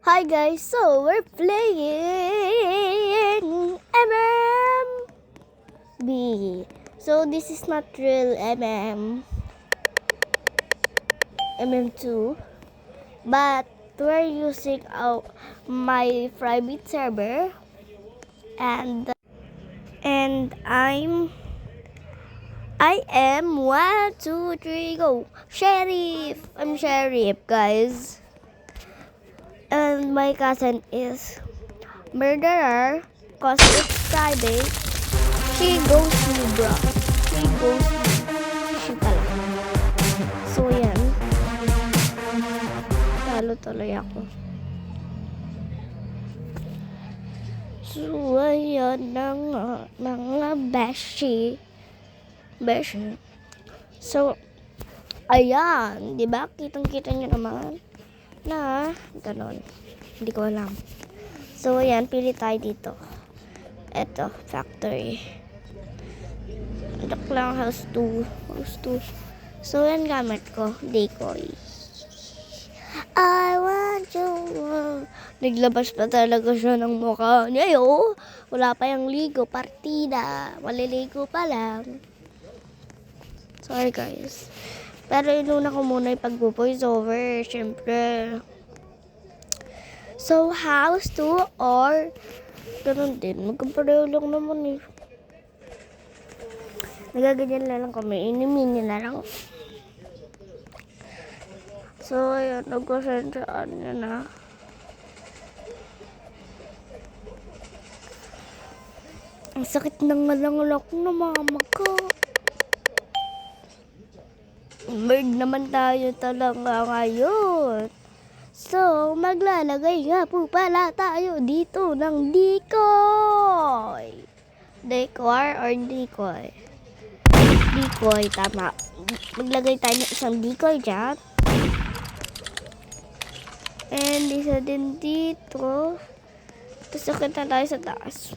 Hi guys, so we're playing MMB. So this is not real MM2, but we're using my private server, and I am 1, 2, 3, go Sheriff. I'm Sheriff, guys. And my cousin is Murderer, cause it's private. She goes Libra. She goes She pala. So yan. Talo tuloy ako. So ayan na nga, mga beshi. So ayan, di ba? Kitang-kita nyo naman na ganon. Hindi ko alam. So ayan, pili tayo dito. Eto, factory. Look lang, house 2. So yan gamit ko, decoy. I want you. Naglabas pa talaga siya ng mukha niya, yo. Wala pa yung ligo, partida. Maliligo pa lang. Sorry guys. Pero inuna ko muna yung pag-voice over, syempre. So, house 2 or ganun din. Magkapareho lang naman eh. Nagaganyan na lang kami. Inimini na lang. So, ayun. Nagkasensyaan niya na. Ang sakit ng ngalangalak na mama ko. Bird naman tayo talaga ngayon. So, maglalagay nga po pala tayo dito ng decoy. Decor or decoy? Decoy, tama. Maglagay tayo ng isang decoy dyan. And isa din dito. Tapos sakit na tayo sa taas.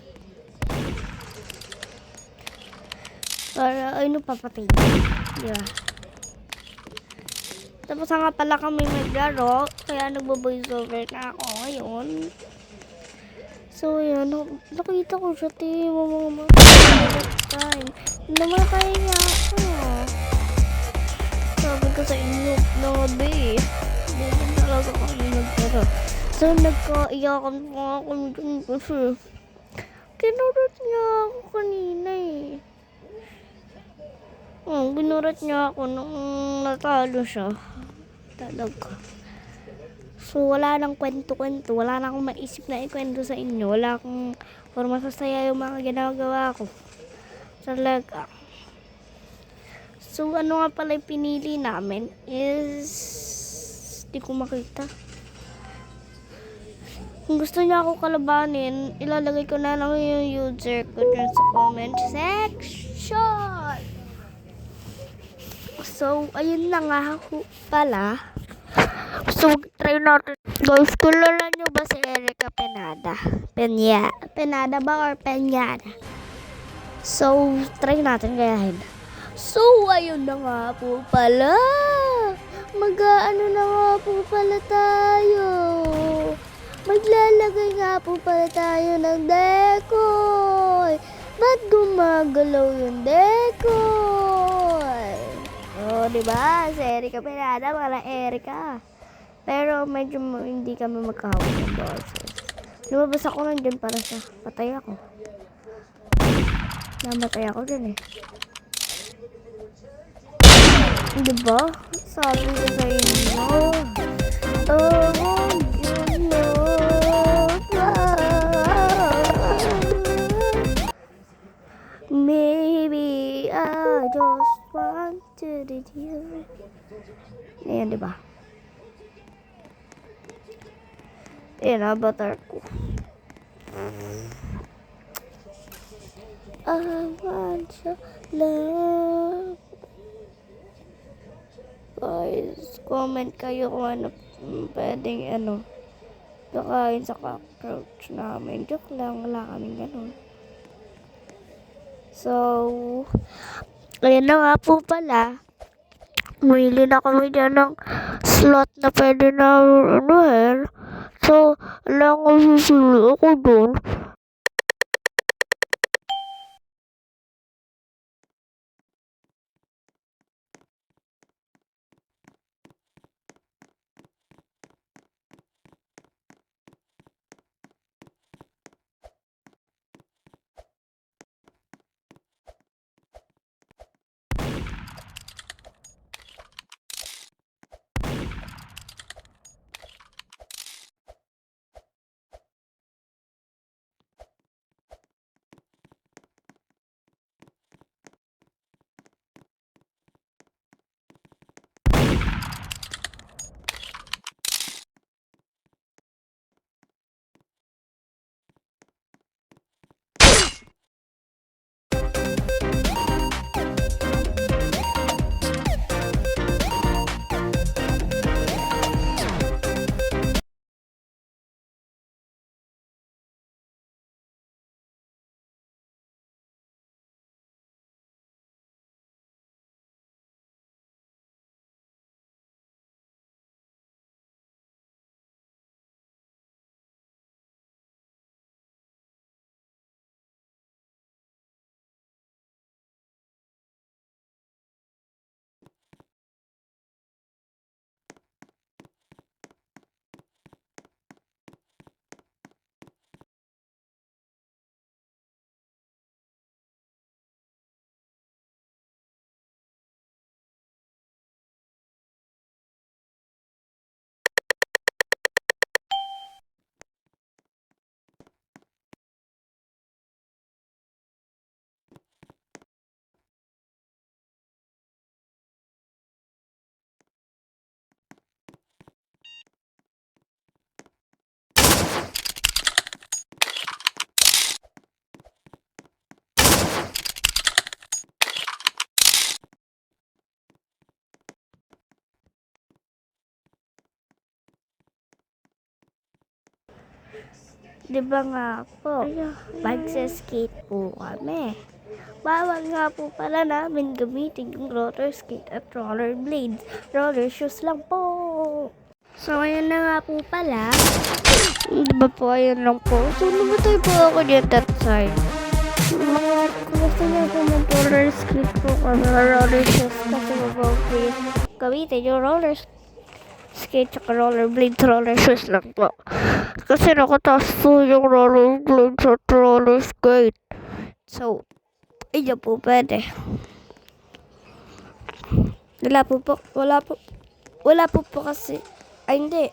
Para, ano papatay? Diba? Tapos nga pala kami maglaro, kaya nagbo-voice over na ako ngayon. So, yan. Nakita ko siya, mga time. Namatay niya ako. Sabi ko sa inyo, nabi. Hindi din talaga kami maglaro. So, nagkaiyakan pa ako dun kasi kinurot niya ako kanina eh. Binurat niya ako nung natalo siya. Talaga. So, wala nang kwento-kwento. Wala na akong maisip na ikwento sa inyo. Wala akong forma sasaya yung mga ginagawa ko. Talaga. So, ano nga pala yung pinili namin is di ko makita. Kung gusto niya ako kalabanin, ilalagay ko na lang yung user ko dun sa comment section. So, ayun na nga pala. So, try natin. Guys, kilala nyo ba si Erica Penada? Penada ba or Peñada? So, try natin gayahin. So, ayun na nga po pala. Mag-aano na nga po pala tayo. Maglalagay nga po pala tayo ng decoy. Ba't gumagalaw yung decoy? Oh, diba? Si Erica Penada, wala Erica. Pero medyo hindi kami magkahawak ng boses. Lumabas ako nandiyan para sa patay ako. Namatay ako dyan eh. Diba? Sabi ko sa inyo. Oh, you know. Maybe I just wanted you. Ayan, diba? Ayan, avatar ko. I want your love. Guys, comment kayo kung ano pwedeng kakain sa cockroach namin. Joke lang, wala kaming ganun. So, ayan na nga po pala. Umili na kami dyan ng slot na pwede na So, alam ko susuli ako doon. Di ba nga po, magsa-skate po kami. Bawal nga po pala namin gamitin yung roller skate at roller blades. Roller shoes lang po. So, ayun na nga po pala. Di ba po, ayun lang po. So, namatay po ako dyan that side. Kung gusto niyo po mag-roller skate po kami roller shoes kasi mabawal po yung gamitin yung roller skate at roller blades, roller shoes lang po. Kasi nakataas po yung roller blades at roller skate. So, ayun po pwede. Wala po kasi, ay hindi.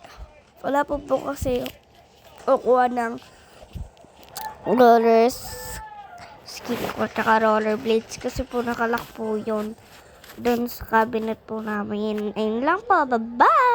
Wala po kasi kukuha ng roller skate po at roller blades kasi po nakalak po yun doon sa cabinet po namin. Ayun lang po, bye-bye!